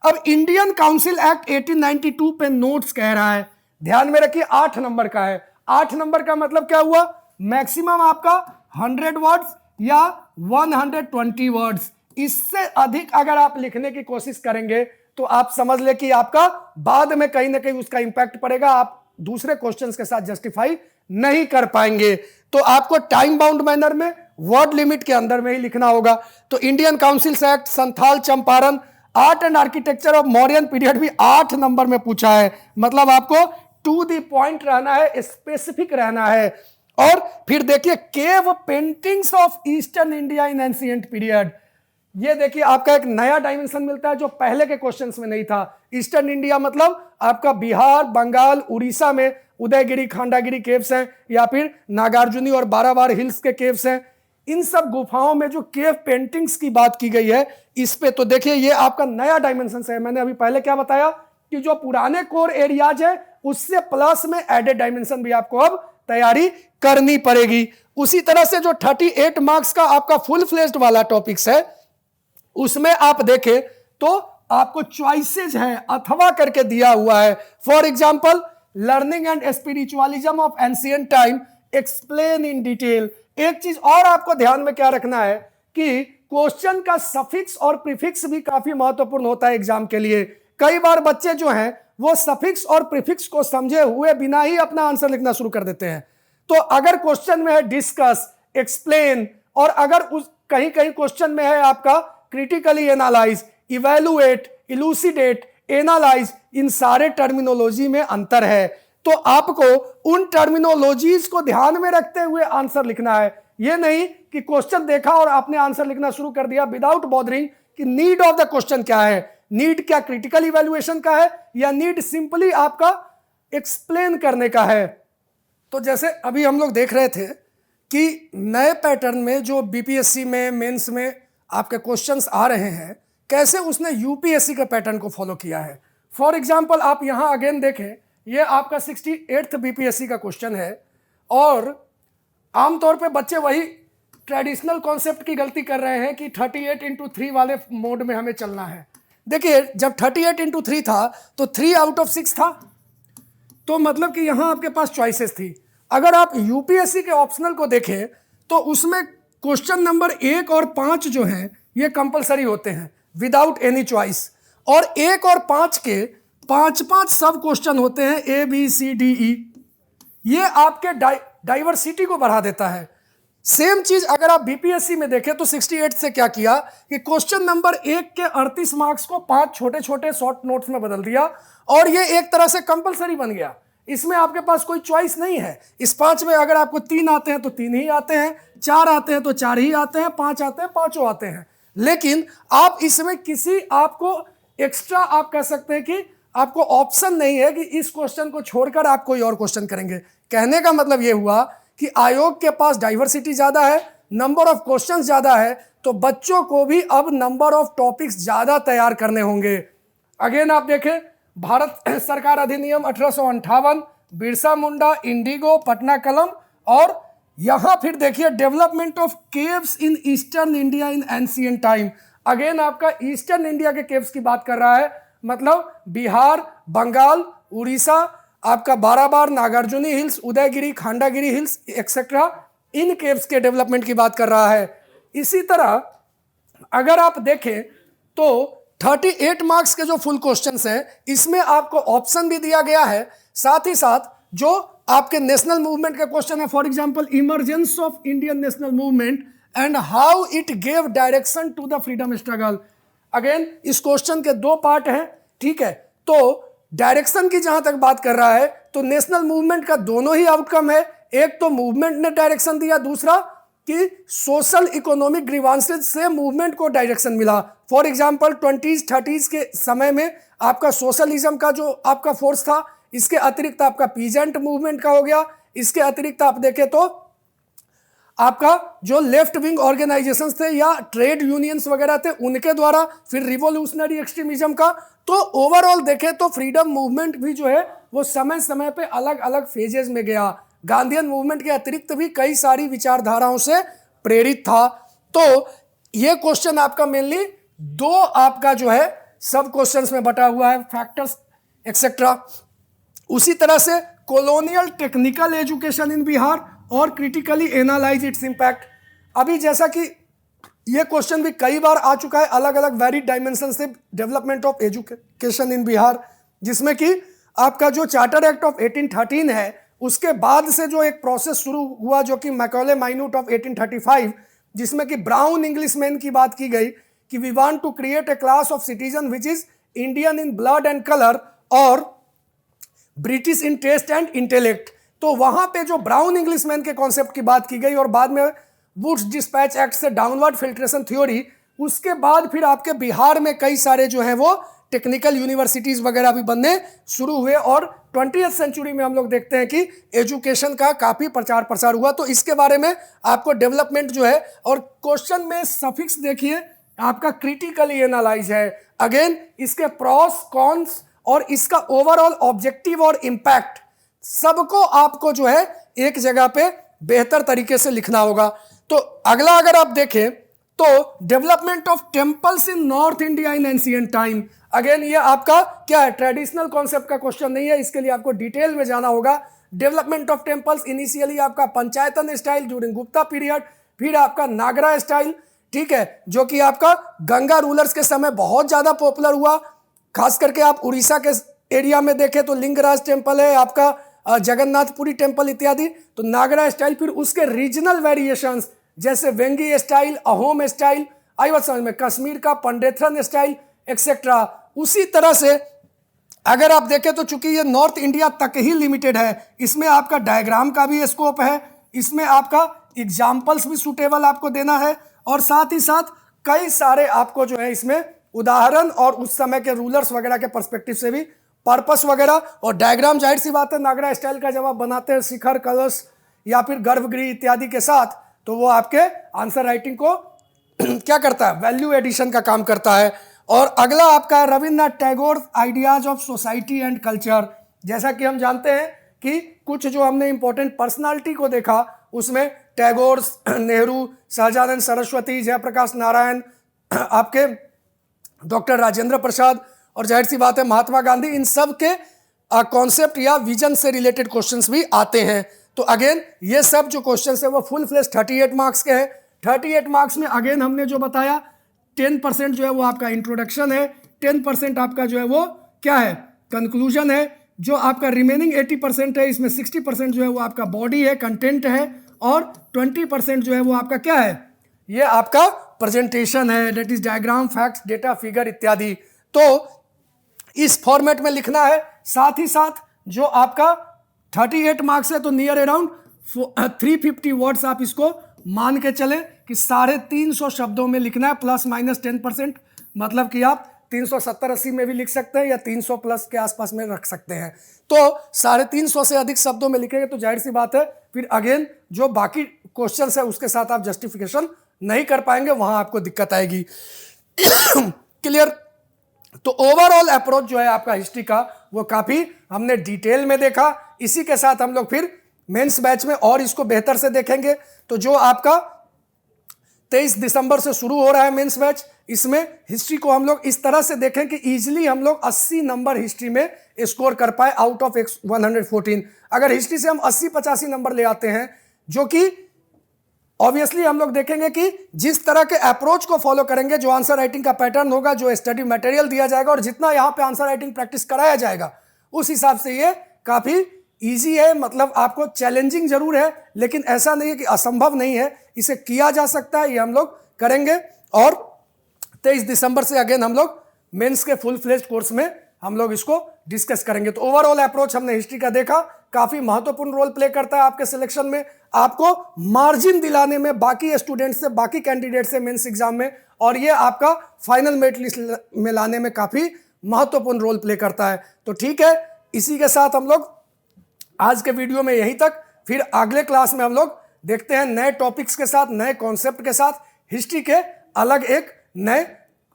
अब इंडियन काउंसिल एक्ट 1892 पे नोट्स कह रहा है, ध्यान में रखिए 8 नंबर का है। 8 नंबर का मतलब क्या हुआ? मैक्सिमम आपका 100 वर्ड्स या 120 वर्ड्स। इससे अधिक अगर आप लिखने की कोशिश करेंगे तो आप समझ ले कि आपका बाद में कहीं ना कहीं उसका इंपैक्ट पड़ेगा, आप दूसरे क्वेश्चंस के साथ जस्टिफाई नहीं कर पाएंगे। तो आपको टाइम बाउंड मैनर में वर्ड लिमिट के अंदर में ही लिखना होगा। तो Indian council act, Santhal Champaran, art and architecture of Mauryan period भी 8 नंबर में पूछा है। मतलब आपको टू द पॉइंट रहना है, स्पेसिफिक रहना है। और फिर देखिए cave paintings of eastern India in ancient period, ये देखिए आपका एक नया डायमेंशन मिलता है जो पहले के क्वेश्चंस में नहीं था। ईस्टर्न इंडिया मतलब आपका बिहार, बंगाल, उड़ीसा में उदयगिरी, खंडागिरी केव्स हैं या फिर नागार्जुनी और बारावार हिल्स के केव्स हैं। इन सब गुफाओं में जो केव पेंटिंग्स की बात की गई है इस पे तो देखिए ये आपका नया डायमेंशन है। मैंने अभी पहले क्या बताया कि जो पुराने कोर एरियाज है उससे प्लस में एडेड डायमेंशन भी आपको अब तैयारी करनी पड़ेगी। उसी तरह से जो 38 मार्क्स का आपका फुल फ्लेज्ड वाला टॉपिक्स है उसमें आप देखें तो आपको चॉइसेज है अथवा करके दिया हुआ है। For example learning and spiritualism of ancient time, explain in detail. एक चीज और आपको ध्यान में क्या रखना है कि क्वेश्चन का सफिक्स और प्रीफिक्स भी काफी महत्वपूर्ण होता है एग्जाम के लिए। कई बार बच्चे जो हैं वो सफिक्स और प्रीफिक्स को समझे हुए बिना ही अपना आंसर लिखना शुरू कर देते हैं। तो अगर क्वेश्चन में है डिस्कस, एक्सप्लेन, और अगर उस कहीं कहीं क्वेश्चन में है आपका क्रिटिकली एनालाइज, इवैल्यूएट, इलूसिडेट, एनालाइज, इन सारे टर्मिनोलॉजी में अंतर है। तो आपको उन टर्मिनोलॉजीज को ध्यान में रखते हुए आंसर लिखना है। यह नहीं कि क्वेश्चन देखा और आपने आंसर लिखना शुरू कर दिया विदाउट बॉदरिंग कि नीड ऑफ द क्वेश्चन क्या है। नीड क्या क्रिटिकल इवैल्यूएशन का है या नीड सिंपली आपका एक्सप्लेन करने का है। तो जैसे अभी हम लोग देख रहे थे कि नए पैटर्न में जो बीपीएससी में, मेंस में आपके क्वेश्चंस आ रहे हैं, कैसे उसने यूपीएससी के पैटर्न को फॉलो किया है। फॉर एग्जांपल आप यहां अगेन देखें ये आपका 68th बीपीएससी का क्वेश्चन है। और आमतौर पे बच्चे वही ट्रेडिशनल कॉन्सेप्ट की गलती कर रहे हैं कि 38x3 वाले मोड में हमें चलना है। देखिए, जब 38x3 था तो 3 आउट ऑफ 6 था, तो मतलब कि यहां आपके पास चॉइसेस थी। अगर आप यूपीएससी के ऑप्शनल को देखें तो उसमें क्वेश्चन नंबर 1 और 5 जो हैं ये कंपलसरी होते हैं विदाउट एनी चॉइस, और 1 और 5 के 5-5 सब क्वेश्चन होते हैं ABCDE। ये आपके डाइवर्सिटी को बढ़ा देता है। सेम चीज अगर आप बीपीएससी में देखें तो 68 से क्या किया कि क्वेश्चन नंबर 1 के 38 मार्क्स को 5 छोटे छोटे शॉर्ट नोट्स में बदल दिया, और ये एक तरह से कंपलसरी बन गया। इसमें आपके पास कोई चॉइस नहीं है। इस 5 में अगर आपको 3 आते हैं तो 3 ही आते हैं, 4 आते हैं तो 4 ही आते हैं, 5 आते हैं 5 आते हैं। लेकिन आप इसमें किसी आपको एक्स्ट्रा आप कह सकते हैं कि आपको ऑप्शन नहीं है कि इस क्वेश्चन को छोड़कर आप कोई और क्वेश्चन करेंगे। कहने का मतलब यह हुआ कि आयोग के पास डाइवर्सिटी ज्यादा है, नंबर ऑफ क्वेश्चंस ज्यादा है, तो बच्चों को भी अब नंबर ऑफ टॉपिक्स ज्यादा तैयार करने होंगे। अगेन आप देखें, भारत सरकार अधिनियम 1858, बिरसा मुंडा, इंडिगो, पटना कलम, और यहां फिर देखिए development of caves in eastern India in ancient time. Again आपका ईस्टर्न इंडिया के केव्स की बात कर रहा है, मतलब बिहार, बंगाल, उड़ीसा, आपका Barabar, Nagarjuni hills, Udayagiri, Khandagiri hills etcetera, इन केव्स के डेवलपमेंट की बात कर रहा है। इसी तरह अगर आप देखें तो 38 मार्क्स के जो फुल क्वेश्चंस हैं इसमें आपको ऑप्शन भी दिया गया है, साथ ही साथ जो आपके नेशनल मूवमेंट के क्वेश्चन है, for example emergence of Indian national movement and how it gave direction to the freedom struggle. Again इस क्वेश्चन के 2 पार्ट हैं, ठीक है। तो डायरेक्शन की जहां तक बात कर रहा है तो नेशनल मूवमेंट का दोनों ही आउटकम है, एक तो मूवमेंट ने डायरेक्शन दिया, दूसरा कि सोशल इकोनॉमिक ग्रीवांसेस से मूवमेंट को डायरेक्शन मिला। फॉर एग्जांपल 20s 30s के समय में आपका सोशलिज्म का जो आपका फोर्स था, इसके अतिरिक्त आपका पीजेंट मूवमेंट का हो गया, इसके अतिरिक्त आप देखें तो आपका जो लेफ्ट विंग ऑर्गेनाइजेशंस थे या ट्रेड यूनियंस वगैरह थे उनके द्वारा, फिर रिवोल्यूशनरी एक्सट्रीमिज्म का। तो ओवरऑल देखें तो फ्रीडम मूवमेंट भी जो है वो समय समय पे अलग अलग फेजेस में गया। गांधीयन मूवमेंट के अतिरिक्त भी कई सारी विचारधाराओं से प्रेरित था। तो ये क्वेश्चन आपका मेनली 2 आपका जो है सब क्वेश्चंस में बटा हुआ है, फैक्टर्स एक्सेट्रा। उसी तरह से colonial technical education in Bihar और क्रिटिकली एनालाइज इट्स इंपैक्ट। अभी जैसा कि ये क्वेश्चन भी कई बार आ चुका है अलग अलग वेरिड डायमेंशन से, development of education in Bihar, जिसमें कि आपका जो चार्टर एक्ट ऑफ 1813 है उसके बाद से जो एक प्रोसेस शुरू हुआ जो कि मैकॉले माइन्यूट ऑफ 1835, जिसमें कि ब्राउन इंग्लिशमैन की बात की गई कि we want to create a class of citizen which is Indian in blood and colour और British in taste and intellect. तो वहां पे जो ब्राउन इंग्लिशमैन के कॉन्सेप्ट की बात की गई और बाद में वुड्स डिस्पैच एक्ट से डाउनवर्ड फिल्ट्रेशन थ्योरी, उसके बाद फिर आपके बिहार में कई सारे जो है वो टेक्निकल यूनिवर्सिटीज वगैरह भी बनने शुरू हुए, और 20वीं सेंचुरी में हम लोग देखते हैं कि एजुकेशन का काफी प्रचार प्रसार हुआ। तो इसके बारे में आपको डेवलपमेंट जो है, और क्वेश्चन में सफिक्स देखिए आपका क्रिटिकली एनालाइज है। अगेन इसके प्रॉस कॉन्स और इसका ओवरऑल ऑब्जेक्टिव और इंपैक्ट सबको आपको जो है एक जगह पे बेहतर तरीके से लिखना होगा। तो अगला अगर आप देखें तो development of temples in north India in ancient time. Again ये आपका क्या है, ट्रेडिशनल कॉन्सेप्ट का क्वेश्चन नहीं है, इसके लिए आपको डिटेल में जाना होगा। डेवलपमेंट ऑफ टेम्पल्स इनिशियली आपका पंचायतन स्टाइल ड्यूरिंग गुप्ता पीरियड, फिर आपका नागरा स्टाइल, ठीक है, जो कि आपका गंगा रूलर्स के समय बहुत ज्यादा पॉपुलर हुआ। खास करके आप उड़ीसा के एरिया में देखें तो लिंगराज टेम्पल है, आपका जगन्नाथपुरी टेम्पल इत्यादि। तो नागरा स्टाइल, फिर उसके रीजनल वेरिएशंस जैसे वेंगी स्टाइल, अहोम स्टाइल, आई बात समझ में, कश्मीर का पंडेथरन स्टाइल एक्सेट्रा। उसी तरह से अगर आप देखें तो चूंकि ये नॉर्थ इंडिया तक ही लिमिटेड है, इसमें आपका डायग्राम का भी स्कोप है, इसमें आपका एग्जाम्पल्स भी सुटेबल आपको देना है, और साथ ही साथ कई सारे आपको जो है इसमें उदाहरण और उस समय के रूलर्स वगैरह के पर्सपेक्टिव से भी पर्पस वगैरह और डायग्राम। जाहिर सी बात है नागरा स्टाइल का जब आप बनाते हैं शिखर, कलश या फिर गर्भगृह इत्यादि के साथ, तो वो आपके आंसर राइटिंग को क्या करता है, वैल्यू एडिशन का काम करता है। और अगला आपका Rabindranath Tagore ideas of society and culture. जैसा कि हम जानते हैं कि कुछ जो हमने इंपॉर्टेंट पर्सनालिटी को देखा उसमें टैगोर, नेहरू, सहजानंद सरस्वती, जयप्रकाश नारायण, आपके डॉक्टर राजेंद्र प्रसाद और जाहिर सी बात है महात्मा गांधी, इन सब के कॉन्सेप्ट या विजन से रिलेटेड क्वेश्चंस भी आते हैं। तो अगेन ये सब जो क्वेश्चंस है वो फुल फ्लेश 38 मार्क्स के हैं। 38 मार्क्स में अगेन हमने जो बताया 10% जो है वो आपका इंट्रोडक्शन है, 10% आपका जो है वो क्या है, कंक्लूजन है। जो आपका रिमेनिंग 80% है इसमें 60% जो है वो आपका बॉडी है, कंटेंट है, और 20% जो है वो आपका क्या है, ये आपका प्रेजेंटेशन है, that is diagram, facts, data, figure इत्यादि। तो इस फॉर्मेट में लिखना है। साथ ही साथ जो आपका 38 मार्क्स है तो नियर अराउंड 350 वर्ड्स आप इसको मान के चले कि 350 शब्दों में लिखना है, प्लस माइनस 10%, मतलब कि आप 370-80 में भी लिख सकते हैं या 300 प्लस के आसपास में रख सकते हैं। तो 350 से अधिक शब्दों में लिखेंगे तो जाहिर सी बात है फिर अगेन जो बाकी क्वेश्चंस है उसके साथ आप जस्टिफिकेशन नहीं कर पाएंगे, वहां आपको दिक्कत आएगी। क्लियर? तो ओवरऑल अप्रोच जो है आपका हिस्ट्री का वो काफी हमने डिटेल में देखा। इसी के साथ हम लोग फिर मेंस बैच में और इसको बेहतर से देखेंगे। तो जो आपका 23 दिसंबर से शुरू हो रहा है मेंस बैच, इसमें हिस्ट्री को हम लोग इस तरह से देखें कि इजीली हम लोग 80 नंबर हिस्ट्री में स्कोर कर पाए आउट ऑफ 114। अगर हिस्ट्री से हम 80-85 नंबर ले आते हैं, जो कि ऑब्वियसली हम लोग देखेंगे कि जिस तरह के अप्रोच को फॉलो करेंगे, जो आंसर राइटिंग का पैटर्न होगा, जो स्टडी मटेरियल दिया जाएगा और जितना यहाँ पे आंसर राइटिंग प्रैक्टिस कराया जाएगा, उस हिसाब से ये काफी इजी है। मतलब आपको चैलेंजिंग जरूर है लेकिन ऐसा नहीं है कि असंभव नहीं है, इसे किया जा सकता है, ये हम लोग करेंगे। और 23 दिसंबर से अगेन हम लोग मेंस के फुल फ्लेज्ड कोर्स में हम लोग इसको डिस्कस करेंगे। तो ओवरऑल अप्रोच हमने हिस्ट्री का देखा, काफी महत्वपूर्ण रोल प्ले करता है आपके सिलेक्शन में, आपको मार्जिन दिलाने में बाकी स्टूडेंट से, बाकी कैंडिडेट से मेंस एग्जाम में, और ये आपका फाइनल मेरिट लिस्ट में लाने में काफी महत्वपूर्ण रोल प्ले करता है। तो ठीक है, इसी के साथ हम लोग आज के वीडियो में यहीं तक। फिर अगले क्लास में हम लोग देखते हैं नए टॉपिक्स के साथ, नए कॉन्सेप्ट के साथ, हिस्ट्री के अलग एक नए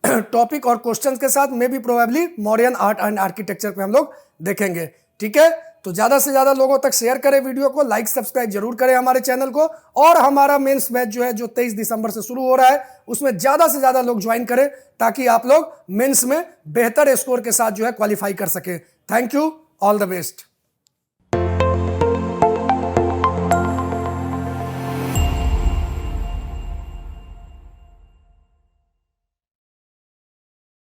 टॉपिक और क्वेश्चंस के साथ, may be probably modern art and architecture पे हम लोग देखेंगे। ठीक है, तो ज्यादा से ज्यादा लोगों तक शेयर करें वीडियो को, लाइक सब्सक्राइब जरूर करें हमारे चैनल को, और हमारा मेंस बैच जो है जो 23 दिसंबर से शुरू हो रहा है उसमें ज्यादा से ज्यादा लोग ज्वाइन करें ताकि आप लोग मेंस में बेहतर स्कोर के साथ जो है क्वालिफाई कर सके। Thank you, all the best.